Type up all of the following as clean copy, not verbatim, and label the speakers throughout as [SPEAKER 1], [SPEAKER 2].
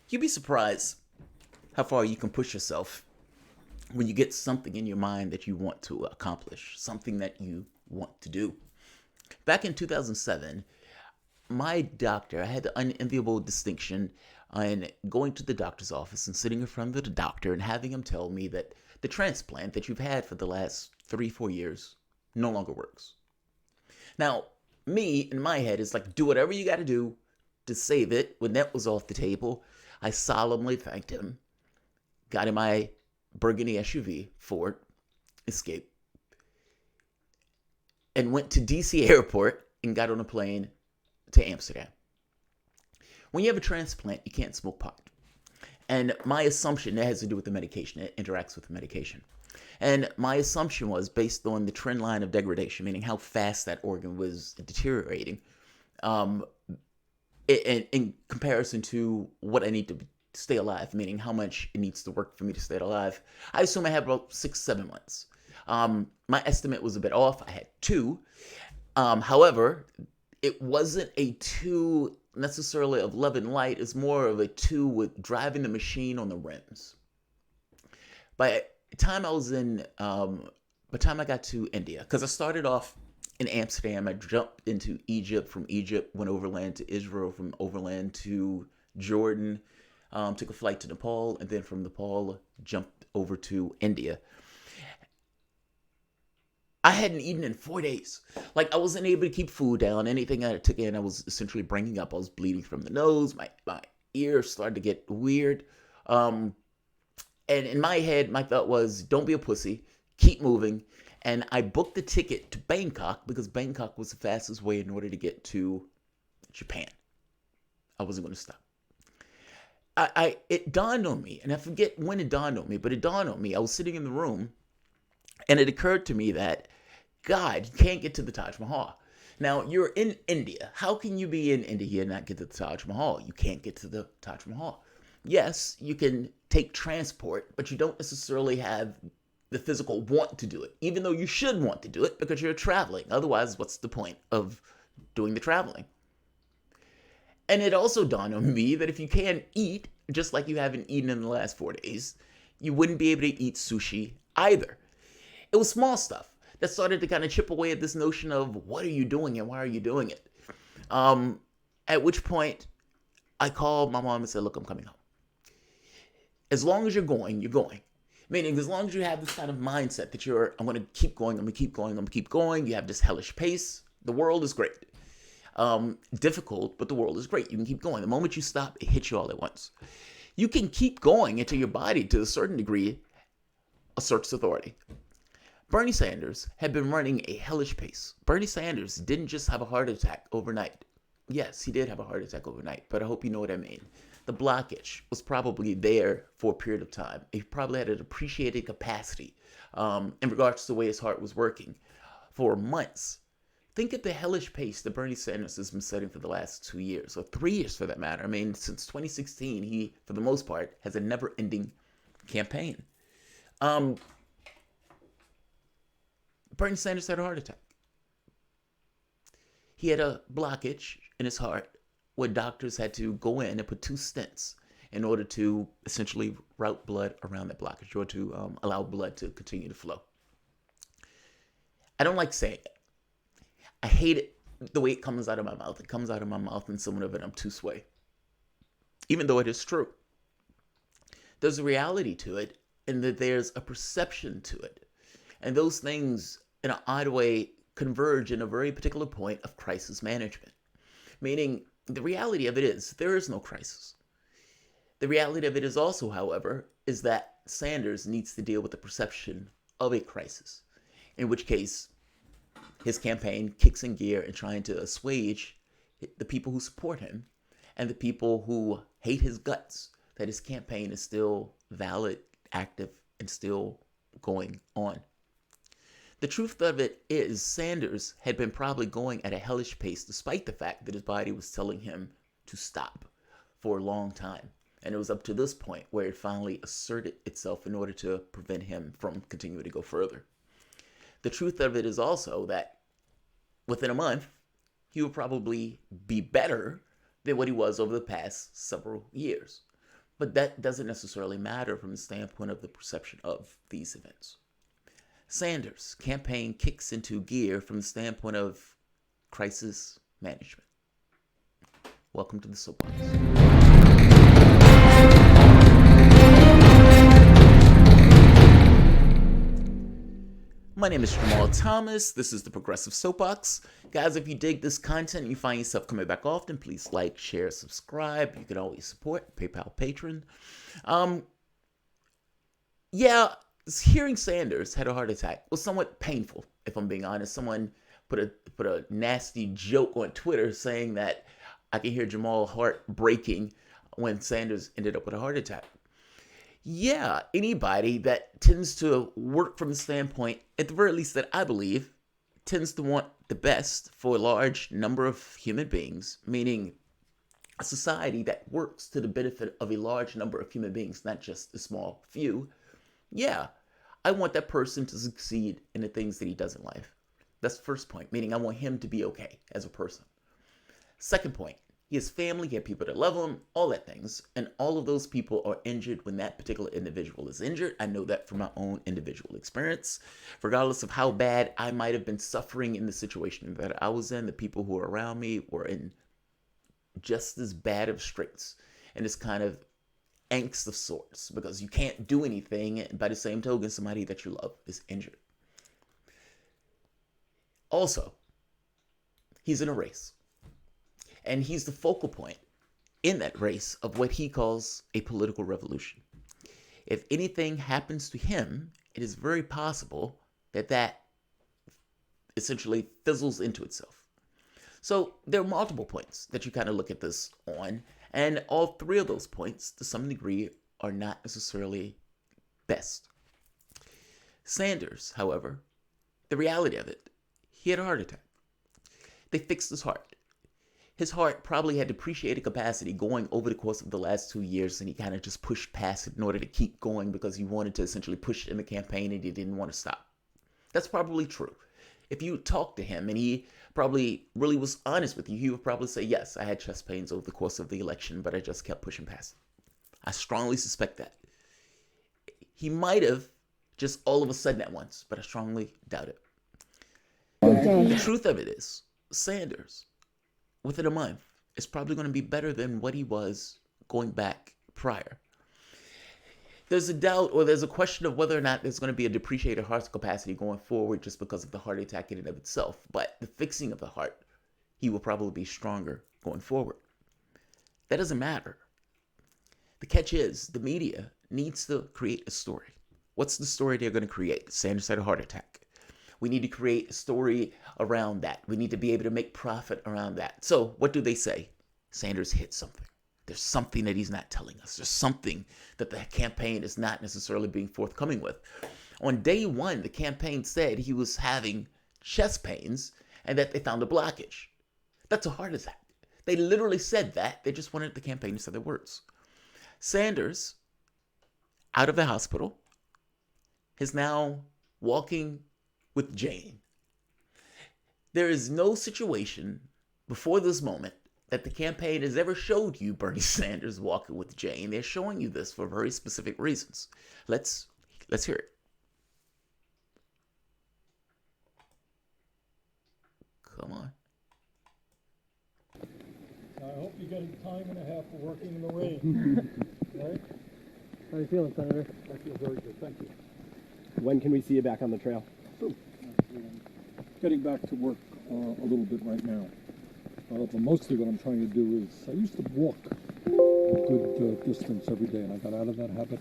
[SPEAKER 1] You'd be surprised how far you can push yourself when you get something in your mind that you want to accomplish, something that you want to do. Back in 2007, my doctor, I had the unenviable distinction in going to the doctor's office and sitting in front of the doctor and having him tell me that the transplant that you've had for the last 3, 4 years no longer works. Now, me in my head is like, do whatever you got to do to save it. When that was off the table, I solemnly thanked him, got in my burgundy SUV, Ford Escape, and went to DC Airport and got on a plane to Amsterdam. When you have a transplant, you can't smoke pot. And my assumption, that has to do with the medication, it interacts with the medication. And my assumption was based on the trend line of degradation, meaning how fast that organ was deteriorating, um, in comparison to what I need to stay alive, meaning how much it needs to work for me to stay alive. I assume I have about 6, 7 months. My estimate was a bit off. I had 2. However, it wasn't a 2 necessarily of love and light. It's more of a 2 with driving the machine on the rims. By the time I was in, by the time I got to India, because I started off in Amsterdam, I jumped into Egypt. From Egypt, went overland to Israel. From overland to Jordan, took a flight to Nepal, and then from Nepal jumped over to India. I hadn't eaten in 4 days. Like, I wasn't able to keep food down. Anything I took in, I was essentially bringing up. I was bleeding from the nose. My ears started to get weird. And in my head, my thought was, don't be a pussy. Keep moving. And I booked the ticket to Bangkok because Bangkok was the fastest way in order to get to Japan. I wasn't going to stop. It dawned on me, and I forget when it dawned on me, but it dawned on me. I was sitting in the room, and it occurred to me that, God, you can't get to the Taj Mahal. Now, you're in India. How can you be in India and not get to the Taj Mahal? You can't get to the Taj Mahal. Yes, you can take transport, but you don't necessarily have the physical want to do it, even though you should want to do it because you're traveling. Otherwise, what's the point of doing the traveling? And it also dawned on me that if you can't eat, just like you haven't eaten in the last 4 days, you wouldn't be able to eat sushi either. It was small stuff that started to kind of chip away at this notion of what are you doing and why are you doing it? At which point, I called my mom and said, look, I'm coming home. As long as you're going, you're going. Meaning, as long as you have this kind of mindset that I'm going to keep going, I'm going to keep going, I'm going to keep going. You have this hellish pace. The world is great. Difficult, but the world is great. You can keep going. The moment you stop, it hits you all at once. You can keep going until your body, to a certain degree, asserts authority. Bernie Sanders had been running a hellish pace. Bernie Sanders didn't just have a heart attack overnight. Yes, he did have a heart attack overnight, but I hope you know what I mean. The blockage was probably there for a period of time. He probably had an appreciated capacity in regards to the way his heart was working for months. Think of the hellish pace that Bernie Sanders has been setting for the last 2 years, or 3 years for that matter. I mean, since 2016, he, for the most part, has a never-ending campaign. Bernie Sanders had a heart attack. He had a blockage in his heart where doctors had to go in and put 2 stents in order to essentially route blood around that blockage or to allow blood to continue to flow. I don't like saying it. I hate it the way it comes out of my mouth. It comes out of my mouth in somewhat of an obtuse way, even though it is true. There's a reality to it, and that there's a perception to it. And those things, in an odd way, converge in a very particular point of crisis management. Meaning, the reality of it is, there is no crisis. The reality of it is also, however, is that Sanders needs to deal with the perception of a crisis. In which case, his campaign kicks in gear in trying to assuage the people who support him and the people who hate his guts, that his campaign is still valid, active, and still going on. The truth of it is, Sanders had been probably going at a hellish pace despite the fact that his body was telling him to stop for a long time. And it was up to this point where it finally asserted itself in order to prevent him from continuing to go further. The truth of it is also that within a month, he will probably be better than what he was over the past several years. But that doesn't necessarily matter from the standpoint of the perception of these events. Sanders' campaign kicks into gear from the standpoint of crisis management. Welcome to the Soapbox. My name is Jamarl Thomas. This is the Progressive Soapbox. Guys, if you dig this content and you find yourself coming back often, please like, share, subscribe. You can always support PayPal patron. Hearing Sanders had a heart attack was somewhat painful, if I'm being honest. Someone put a nasty joke on Twitter saying that I can hear Jamal's heart breaking when Sanders ended up with a heart attack. Yeah, anybody that tends to work from the standpoint, at the very least that I believe, tends to want the best for a large number of human beings, meaning a society that works to the benefit of a large number of human beings, not just a small few. Yeah, I want that person to succeed in the things that he does in life. That's the first point, meaning I want him to be okay as a person. Second point, he has family, he has people that love him, all that things, and all of those people are injured when that particular individual is injured. I know that from my own individual experience. Regardless of how bad I might have been suffering in the situation that I was in, the people who were around me were in just as bad of straits and this kind of angst of sorts because you can't do anything, and by the same token, somebody that you love is injured. Also, he's in a race. And he's the focal point in that race of what he calls a political revolution. If anything happens to him, it is very possible that that essentially fizzles into itself. So there are multiple points that you kind of look at this on, and all three of those points, to some degree, are not necessarily best. Sanders, however, the reality of it, he had a heart attack. They fixed his heart. His heart probably had depreciated capacity going over the course of the last 2 years, and he kind of just pushed past it in order to keep going because he wanted to essentially push it in the campaign and he didn't want to stop. That's probably true. If you talk to him and he probably really was honest with you, he would probably say, yes, I had chest pains over the course of the election, but I just kept pushing past it. I strongly suspect that. He might have just all of a sudden at once, but I strongly doubt it. The truth of it is, Sanders, within a month, is probably going to be better than what he was going back prior. There's a doubt or there's a question of whether or not there's going to be a depreciated heart capacity going forward just because of the heart attack in and of itself. But the fixing of the heart, he will probably be stronger going forward. That doesn't matter. The catch is the media needs to create a story. What's the story they're going to create? Sanders had a heart attack. We need to create a story around that. We need to be able to make profit around that. So what do they say? Sanders hit something. There's something that he's not telling us. There's something that the campaign is not necessarily being forthcoming with. On day one, the campaign said he was having chest pains and that they found a blockage. That's a heart attack. They literally said that. They just wanted the campaign to say their words. Sanders, out of the hospital, is now walking with Jane. There is no situation before this moment that the campaign has ever showed you Bernie Sanders walking with Jane. They're showing you this for very specific reasons. Let's hear it. Come on.
[SPEAKER 2] I hope you get a time and a half for working in the rain. Right?
[SPEAKER 3] How are you feeling, Senator?
[SPEAKER 2] I feel very good, thank you.
[SPEAKER 4] When can we see you back on the trail?
[SPEAKER 2] So, getting back to work a little bit right now. But mostly what I'm trying to do is, I used to walk a good distance every day, and I got out of that habit.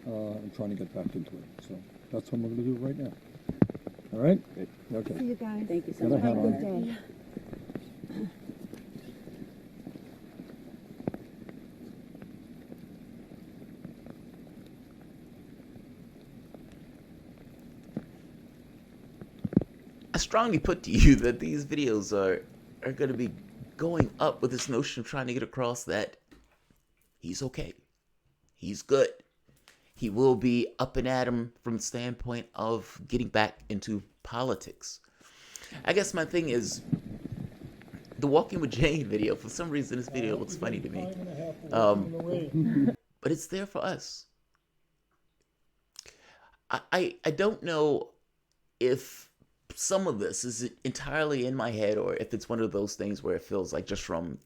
[SPEAKER 2] I'm trying to get back into it. So that's what I'm going to do right now. All right? Okay.
[SPEAKER 5] See you guys.
[SPEAKER 3] Thank you so
[SPEAKER 2] Got a
[SPEAKER 3] much.
[SPEAKER 2] hat
[SPEAKER 5] Have a
[SPEAKER 2] on.
[SPEAKER 5] good day.
[SPEAKER 1] I strongly put to you that these videos are going to be going up with this notion of trying to get across that he's okay. He's good. He will be up and at him from the standpoint of getting back into politics. I guess my thing is, the Walking with Jane video, for some reason this video looks funny to me. but it's there for us. I don't know if some of this is entirely in my head or if it's one of those things where it feels like just from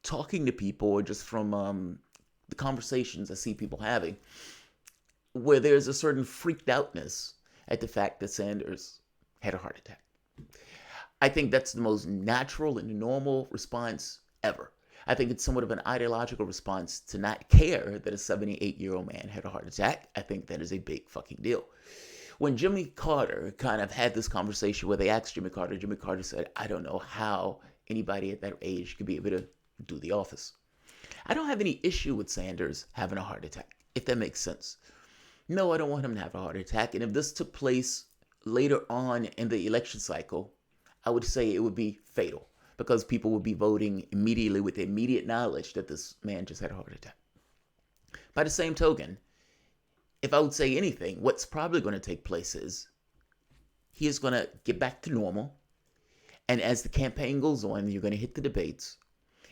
[SPEAKER 1] talking to people or just from the conversations I see people having, where there's a certain freaked outness at the fact that Sanders had a heart attack. I think that's the most natural and normal response ever. I think it's somewhat of an ideological response to not care that a 78-year-old man had a heart attack. I think that is a big fucking deal. When Jimmy Carter kind of had this conversation where they asked Jimmy Carter said, I don't know how anybody at that age could be able to do the office. I don't have any issue with Sanders having a heart attack, if that makes sense. No, I don't want him to have a heart attack. And if this took place later on in the election cycle, I would say it would be fatal because people would be voting immediately with immediate knowledge that this man just had a heart attack. By the same token, if I would say anything, what's probably going to take place is he is going to get back to normal. And as the campaign goes on, you're going to hit the debates.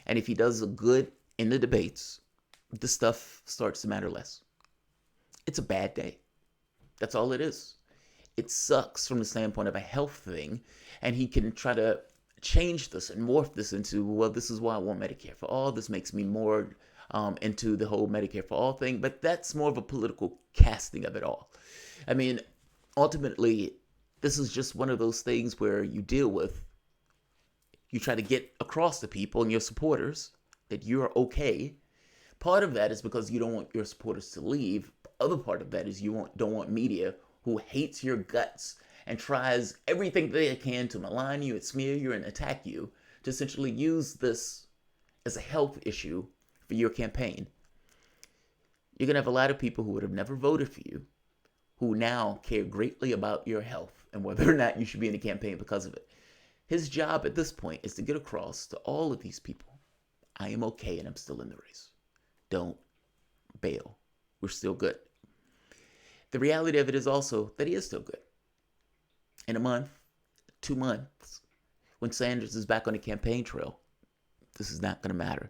[SPEAKER 1] And if he does good in the debates, the stuff starts to matter less. It's a bad day. That's all it is. It sucks from the standpoint of a health thing. And he can try to change this and morph this into, well, this is why I want Medicare for all. This makes me more into the whole Medicare for all thing. But that's more of a political casting of it all. I mean, ultimately, this is just one of those things where you deal with, you try to get across to people and your supporters that you're okay. Part of that is because you don't want your supporters to leave. The other part of that is you don't want media who hates your guts and tries everything they can to malign you and smear you and attack you to essentially use this as a health issue for your campaign. You're going to have a lot of people who would have never voted for you who now care greatly about your health and whether or not you should be in a campaign because of it. His job at this point is to get across to all of these people, I am okay and I'm still in the race. Don't bail. We're still good. The reality of it is also that he is still good. In a month, 2 months, when Sanders is back on the campaign trail, this is not going to matter.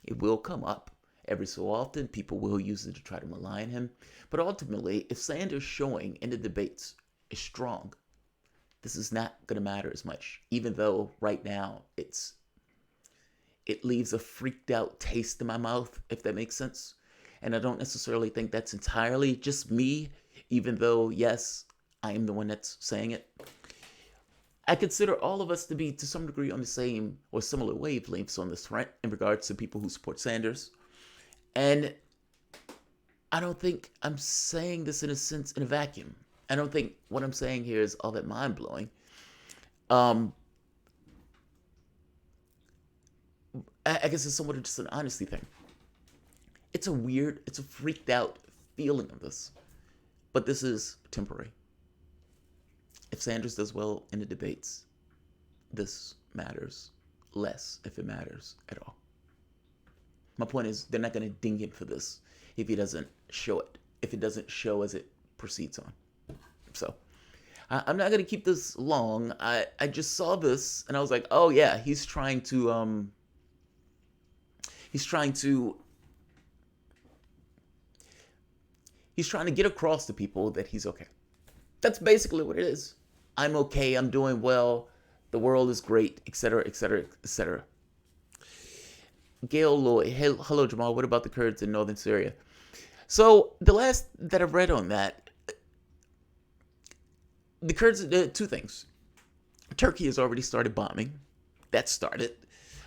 [SPEAKER 1] It will come up every so often. People will use it to try to malign him. But ultimately, if Sanders' showing in the debates is strong, this is not going to matter as much, even though right now it leaves a freaked out taste in my mouth, if that makes sense. And I don't necessarily think that's entirely just me, even though, yes, I am the one that's saying it. I consider all of us to be, to some degree, on the same or similar wavelengths on this front in regards to people who support Sanders. And I don't think I'm saying this in a sense in a vacuum. I don't think what I'm saying here is all that mind-blowing. I guess it's somewhat of just an honesty thing. It's a freaked out feeling of this. But this is temporary. If Sanders does well in the debates, this matters less if it matters at all. My point is, they're not going to ding him for this if he doesn't show it. If it doesn't show as it proceeds on. So, I'm not going to keep this long. I just saw this and I was like, oh yeah, he's trying to get across to people that he's okay. That's basically what it is. I'm okay, I'm doing well, the world is great, etc., etc., etc. Gail Lloyd, hey, hello Jamal, what about the Kurds in northern Syria? So, the last that I've read on that, the Kurds, two things. Turkey has already started bombing. That started.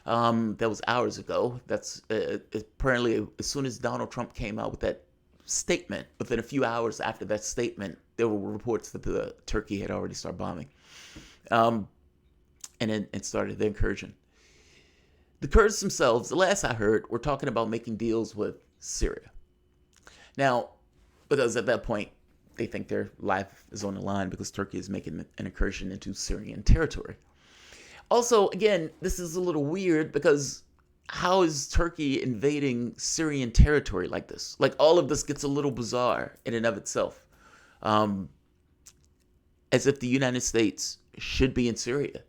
[SPEAKER 1] That was hours ago. That's apparently as soon as Donald Trump came out with that statement, within a few hours after that statement, there were reports that the Turkey had already started bombing. And then it started the incursion. The Kurds themselves, the last I heard, were talking about making deals with Syria. Now, because at that point, they think their life is on the line because Turkey is making an incursion into Syrian territory. Also, again, this is a little weird because how is Turkey invading Syrian territory like this? Like, all of this gets a little bizarre in and of itself. As if the United States should be in Syria.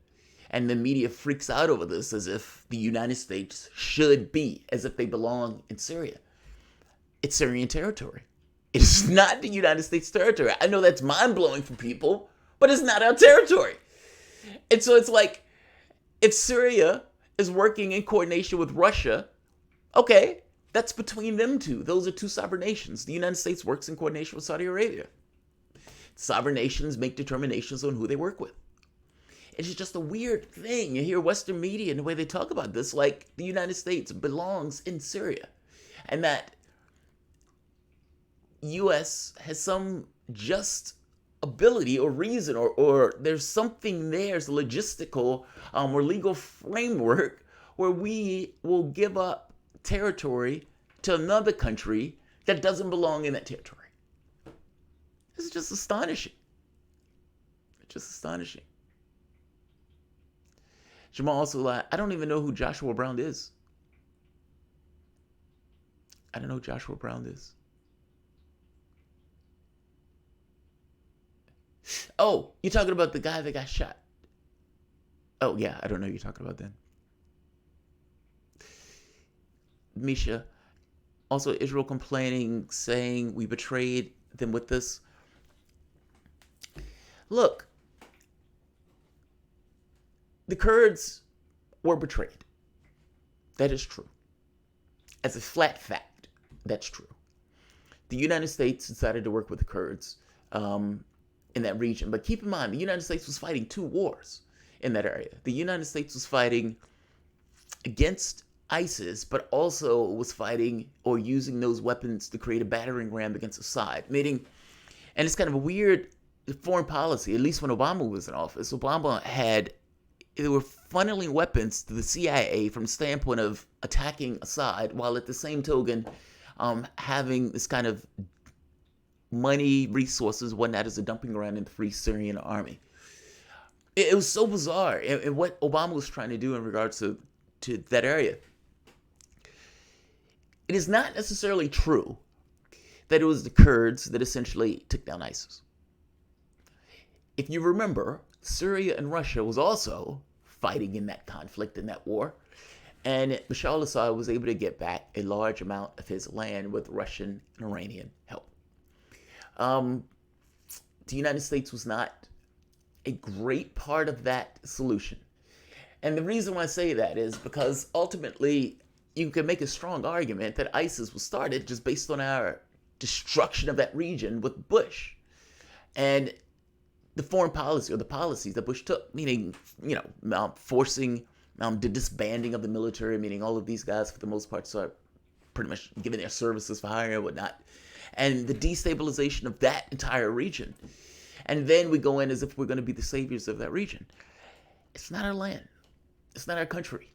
[SPEAKER 1] And the media freaks out over this as if the United States should be, as if they belong in Syria. It's Syrian territory. It is not the United States territory. I know that's mind-blowing for people, but it's not our territory. And so it's like, if Syria is working in coordination with Russia, okay, that's between them two. Those are two sovereign nations. The United States works in coordination with Saudi Arabia. Sovereign nations make determinations on who they work with. It's just a weird thing. You hear Western media and the way they talk about this, like the United States belongs in Syria. And that U.S. has some just ability or reason or there's something there, it's a logistical or legal framework where we will give up territory to another country that doesn't belong in that territory. This is just astonishing. It's just astonishing. Jamal also lied. I don't even know who Joshua Brown is. I don't know who Joshua Brown is. Oh, you're talking about the guy that got shot. Oh, yeah, I don't know who you're talking about then. Misha, also Israel complaining, saying we betrayed them with this. Look, the Kurds were betrayed. That is true. As a flat fact, that's true. The United States decided to work with the Kurds in that region. But keep in mind, the United States was fighting two wars in that area. The United States was fighting against ISIS, but also was fighting or using those weapons to create a battering ram against Assad. Meaning, and it's kind of a weird foreign policy, at least when Obama was in office. They were funneling weapons to the CIA from the standpoint of attacking Assad, while at the same token having this kind of money, resources, whatnot as a dumping ground in the Free Syrian Army. It was so bizarre. And what Obama was trying to do in regards to that area. It is not necessarily true that it was the Kurds that essentially took down ISIS. If you remember, Syria and Russia was also fighting in that conflict, in that war. And Bashar al-Assad was able to get back a large amount of his land with Russian and Iranian help. The United States was not a great part of that solution. And the reason why I say that is because ultimately you can make a strong argument that ISIS was started just based on our destruction of that region with Bush. And the foreign policy or the policies that Bush took, meaning, forcing the disbanding of the military, meaning all of these guys for the most part start pretty much giving their services for hire and whatnot, and the destabilization of that entire region. And then we go in as if we're going to be the saviors of that region. It's not our land. It's not our country.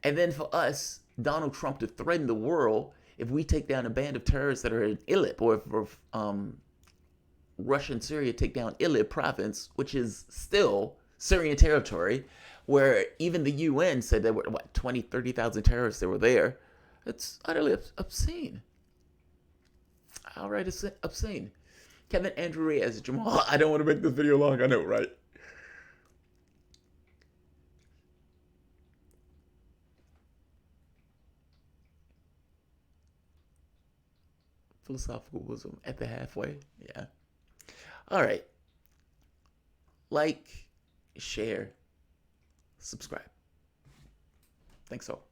[SPEAKER 1] And then for us, Donald Trump, to threaten the world if we take down a band of terrorists that are in Idlib, or if Russia and Syria take down Idlib province, which is still Syrian territory, where even the UN said there were, 20, 30,000 terrorists that were there. It's utterly obscene. Outright obscene. Kevin Andrew Reyes, Jamal, I don't want to make this video long, I know, right? Philosophical wisdom at the halfway, yeah. All right. Like, share, subscribe. Thanks all.